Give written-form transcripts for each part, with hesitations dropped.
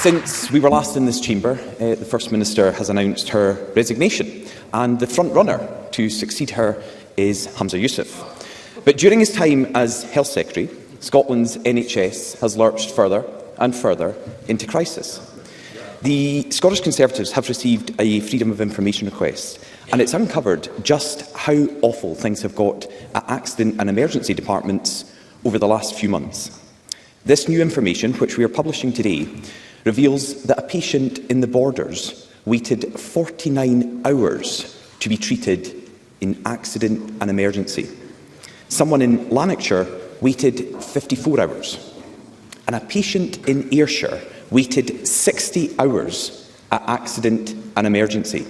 Since we were last in this chamber, the First Minister has announced her resignation, and the front-runner to succeed her is Humza Yousaf. But during his time as Health Secretary, Scotland's NHS has lurched further and further into crisis. The Scottish Conservatives have received a Freedom of Information request, and it's uncovered just how awful things have got at accident and emergency departments over the last few months. This new information, which we are publishing today, reveals that a patient in the Borders waited 49 hours to be treated in accident and emergency. Someone in Lanarkshire waited 54 hours, and a patient in Ayrshire waited 60 hours at accident and emergency.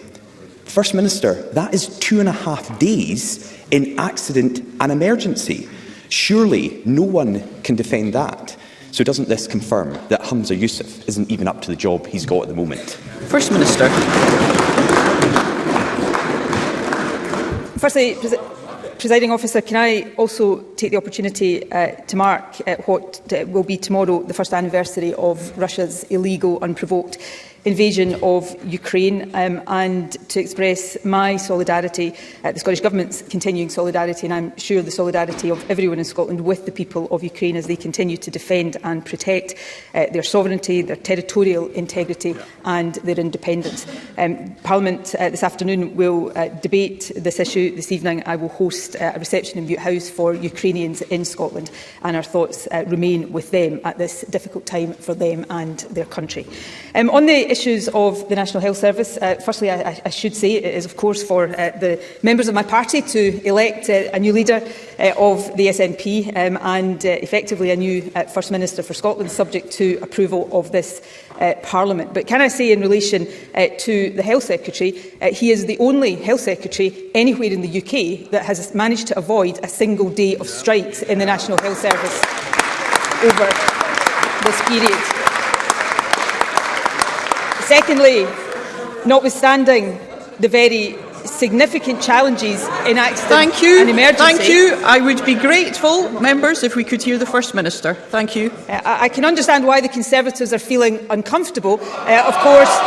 First Minister, that is 2.5 days in accident and emergency. Surely no one can defend that. So doesn't this confirm that Humza Yousaf isn't even up to the job he's got at the moment? First Minister. Firstly, Presiding Officer, can I also take the opportunity to mark what will be tomorrow the first anniversary of Russia's illegal, unprovoked invasion of Ukraine, and to express my solidarity, the Scottish Government's continuing solidarity, and I'm sure the solidarity of everyone in Scotland with the people of Ukraine as they continue to defend and protect their sovereignty, their territorial integrity and their independence. Parliament this afternoon will debate this issue. This evening I will host a reception in Bute House for Ukrainians in Scotland, and our thoughts remain with them at this difficult time for them and their country. On the issues of the National Health Service, firstly I should say it is of course for the members of my party to elect a new leader of the SNP and effectively a new First Minister for Scotland, subject to approval of this Parliament. But can I say in relation to the Health Secretary, he is the only Health Secretary anywhere in the UK that has managed to avoid a single day of strikes in the National Health Service over this period. Secondly, notwithstanding the very significant challenges in accident and emergency. Thank you. I would be grateful, members, if we could hear the First Minister. Thank you. I can understand why the Conservatives are feeling uncomfortable. Of course,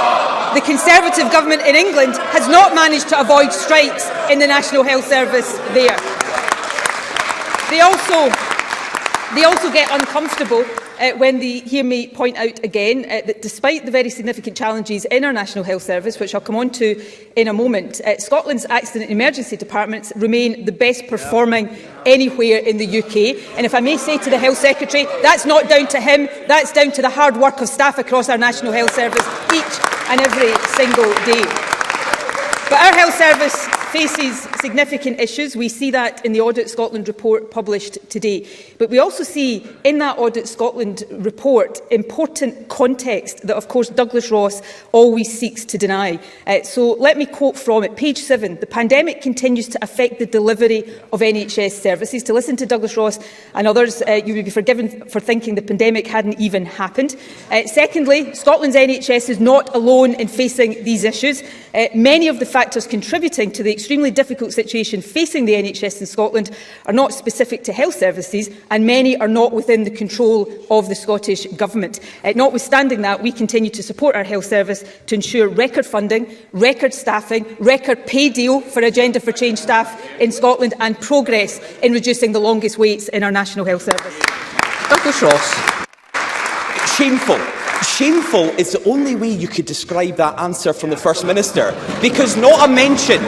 the Conservative government in England has not managed to avoid strikes in the National Health Service there. They also get uncomfortable when they hear me point out again that despite the very significant challenges in our National Health Service, which I'll come on to in a moment, Scotland's accident and emergency departments remain the best performing anywhere in the UK. And if I may say to the Health Secretary, that's not down to him, that's down to the hard work of staff across our National Health Service each and every single day. But our Health Service faces significant issues. We see that in the Audit Scotland report published today. But we also see in that Audit Scotland report important context that, of course, Douglas Ross always seeks to deny. So let me quote from it. Page 7, the pandemic continues to affect the delivery of NHS services. To listen to Douglas Ross and others, you would be forgiven for thinking the pandemic hadn't even happened. Secondly, Scotland's NHS is not alone in facing these issues. Many of the factors contributing to the extremely difficult situation facing the NHS in Scotland are not specific to health services, and many are not within the control of the Scottish Government. Notwithstanding that, we continue to support our health service to ensure record funding, record staffing, record pay deal for Agenda for Change staff in Scotland, and progress in reducing the longest waits in our National Health Service. Douglas Ross. Shameful. Shameful is the only way you could describe that answer from the First Minister, because not a mention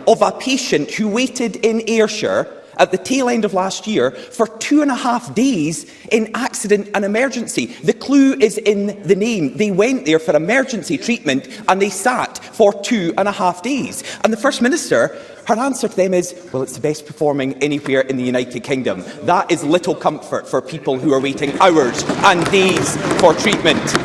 of a patient who waited in Ayrshire at the tail end of last year for 2.5 days in accident and emergency. The clue is in the name. They went there for emergency treatment and they sat for 2.5 days. And the First Minister, her answer to them is, well, it's the best performing anywhere in the United Kingdom. That is little comfort for people who are waiting hours and days for treatment.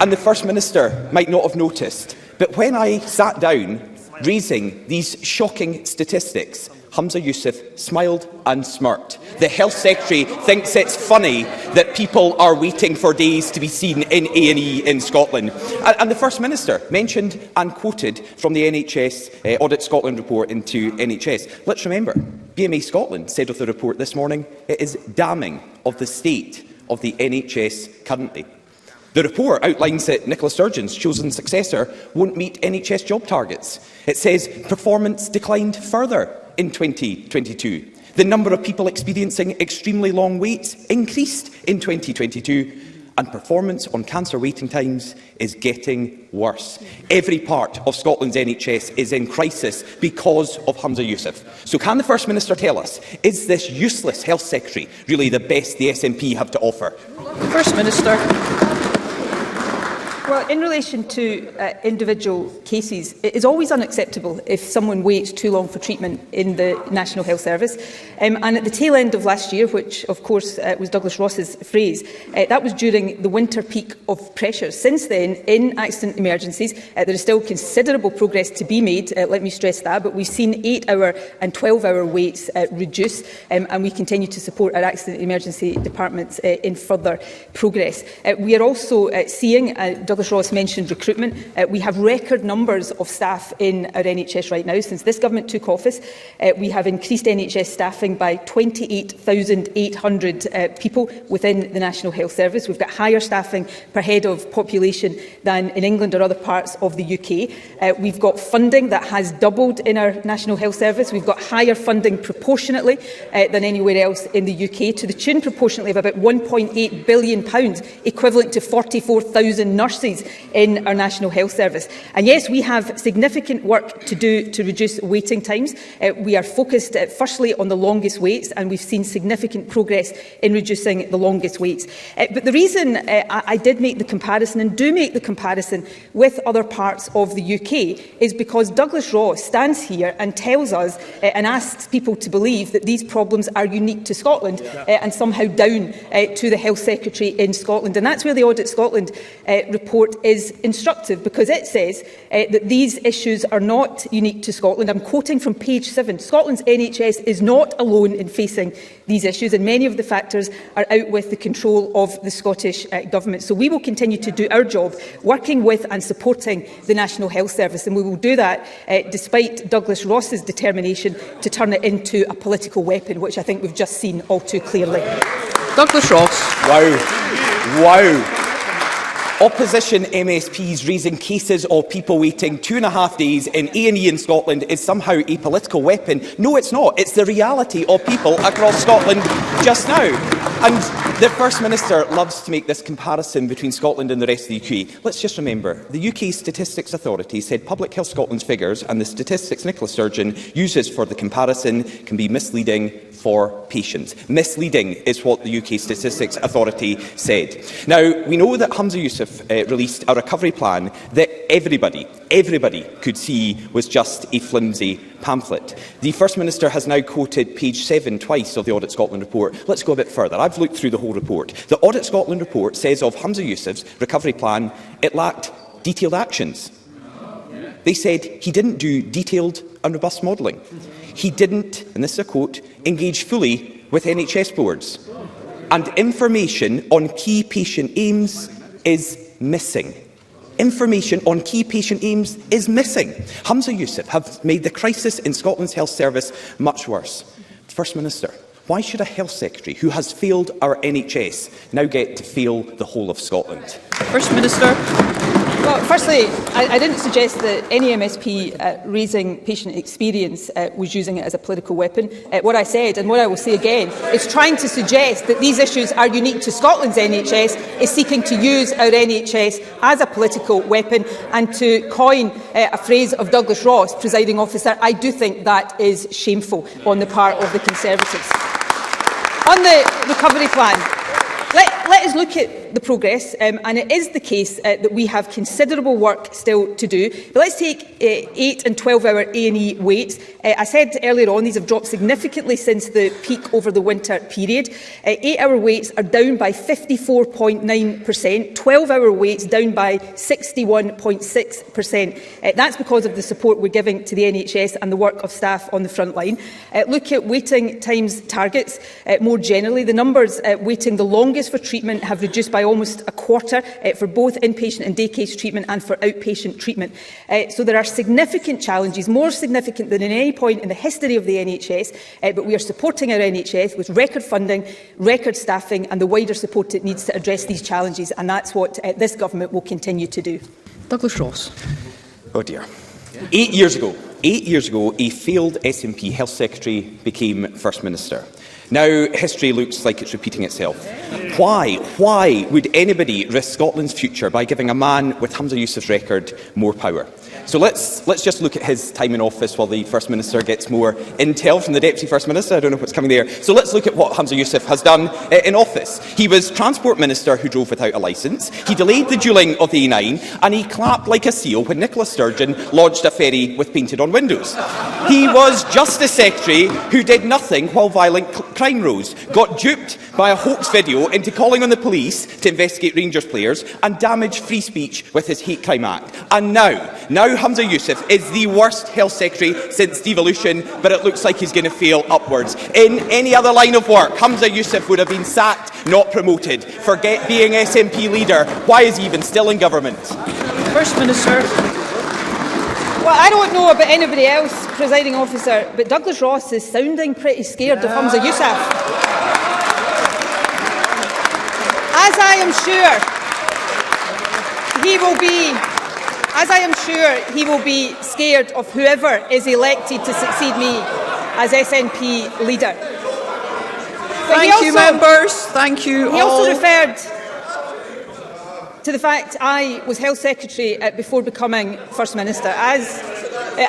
And the First Minister might not have noticed, but when I sat down raising these shocking statistics, Humza Yousaf smiled and smirked. The Health Secretary thinks it's funny that people are waiting for days to be seen in A&E in Scotland. And the First Minister mentioned and quoted from the NHS Audit Scotland report into NHS. Let's remember, BMA Scotland said of the report this morning, it is damning of the state of the NHS currently. The report outlines that Nicola Sturgeon's chosen successor won't meet NHS job targets. It says performance declined further in 2022. The number of people experiencing extremely long waits increased in 2022, and performance on cancer waiting times is getting worse. Every part of Scotland's NHS is in crisis because of Humza Yousaf. So can the First Minister tell us, is this useless Health Secretary really the best the SNP have to offer? First Minister. Well, in relation to individual cases, it is always unacceptable if someone waits too long for treatment in the National Health Service. And at the tail end of last year, which of course was Douglas Ross's phrase, that was during the winter peak of pressures. Since then, in accident emergencies, there is still considerable progress to be made, let me stress that, but we've seen 8-hour and 12-hour waits reduce, and we continue to support our accident emergency departments in further progress. We are also seeing, Douglas Ross mentioned recruitment. We have record numbers of staff in our NHS right now. Since this government took office, we have increased NHS staffing by 28,800 people within the National Health Service. We've got higher staffing per head of population than in England or other parts of the UK. We've got funding that has doubled in our National Health Service. We've got higher funding proportionately than anywhere else in the UK, to the tune proportionately of about £1.8 billion, equivalent to 44,000 nurses in our National Health Service. And yes, we have significant work to do to reduce waiting times. We are focused firstly on the longest waits, and we've seen significant progress in reducing the longest waits. But the reason I did make the comparison, and do make the comparison with other parts of the UK, is because Douglas Ross stands here and tells us and asks people to believe that these problems are unique to Scotland and somehow down to the Health Secretary in Scotland. And that's where the Audit Scotland report is instructive, because it says that these issues are not unique to Scotland. I'm quoting from page 7. Scotland's NHS is not alone in facing these issues, and many of the factors are out with the control of the Scottish Government. So we will continue to do our job, working with and supporting the National Health Service, and we will do that despite Douglas Ross's determination to turn it into a political weapon, which I think we've just seen all too clearly. Douglas Ross. Wow. Wow. Opposition MSPs raising cases of people waiting 2.5 days in A&E in Scotland is somehow a political weapon. No, it's not. It's the reality of people across Scotland just now. And the First Minister loves to make this comparison between Scotland and the rest of the UK. Let's just remember, the UK Statistics Authority said Public Health Scotland's figures and the statistics Nicola Sturgeon uses for the comparison can be misleading for patients. Misleading is what the UK Statistics Authority said. Now, we know that Humza Yousaf released a recovery plan that everybody could see was just a flimsy pamphlet. The First Minister has now quoted page 7 twice of the Audit Scotland report. Let's go a bit further. I've looked through the whole report. The Audit Scotland report says of Humza Yousaf's recovery plan, it lacked detailed actions. They said he didn't do detailed and robust modelling. He didn't, and this is a quote, engage fully with NHS boards. And information on key patient aims is missing. Information on key patient aims is missing. Humza Yousaf have made the crisis in Scotland's health service much worse. First Minister, why should a Health Secretary who has failed our NHS now get to fail the whole of Scotland? First Minister. Well, firstly, I didn't suggest that any MSP raising patient experience was using it as a political weapon. What I said, and what I will say again, is trying to suggest that these issues are unique to Scotland's NHS is seeking to use our NHS as a political weapon. And to coin a phrase of Douglas Ross, presiding officer, I do think that is shameful on the part of the Conservatives. On the recovery plan, let us look at the progress, and it is the case that we have considerable work still to do. But let's take 8 and 12-hour A&E waits. I said earlier on, these have dropped significantly since the peak over the winter period. 8-hour waits are down by 54.9%, 12-hour waits down by 61.6%. That's because of the support we're giving to the NHS and the work of staff on the front line. Look at waiting times targets more generally. The numbers waiting the longest for treatment have reduced by by almost a quarter for both inpatient and day case treatment and for outpatient treatment. So there are significant challenges, more significant than at any point in the history of the NHS, but we are supporting our NHS with record funding, record staffing and the wider support it needs to address these challenges, and that's what this government will continue to do. Douglas Ross. Oh dear. 8 years ago, a failed SNP Health Secretary became First Minister. Now, history looks like it's repeating itself. Why would anybody risk Scotland's future by giving a man with Hamza Yousaf's record more power? So let's just look at his time in office while the First Minister gets more intel from the Deputy First Minister. I don't know what's coming there. So let's look at what Hamza Yousaf has done in office. He was Transport Minister who drove without a licence. He delayed the duelling of the A9 and he clapped like a seal when Nicola Sturgeon lodged a ferry with painted on windows. He was Justice Secretary who did nothing while violent crime rose, got duped by a hoax video into calling on the police to investigate Rangers players and damaged free speech with his Hate Crime Act. And now Hamza Yousaf is the worst Health Secretary since devolution, but it looks like he's going to fail upwards. In any other line of work, Hamza Yousaf would have been sacked, not promoted. Forget being SNP leader. Why is he even still in government? First Minister. Well, I don't know about anybody else, Presiding Officer, but Douglas Ross is sounding pretty scared of Hamza Yousaf. As I am sure he will be scared of whoever is elected to succeed me as SNP leader. But Thank you, members. Thank you all. He also referred to the fact I was Health Secretary before becoming First Minister, as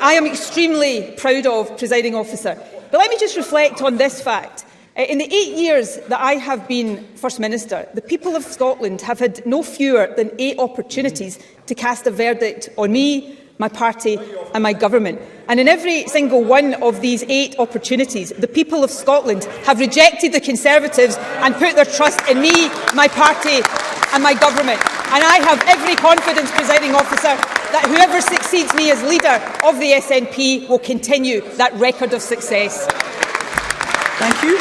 I am extremely proud of, Presiding Officer. But let me just reflect on this fact. In the 8 years that I have been First Minister, the people of Scotland have had no fewer than 8 opportunities to cast a verdict on me, my party and my government. And in every single one of these 8 opportunities, the people of Scotland have rejected the Conservatives and put their trust in me, my party and my government. And I have every confidence, Presiding Officer, that whoever succeeds me as leader of the SNP will continue that record of success. Thank you.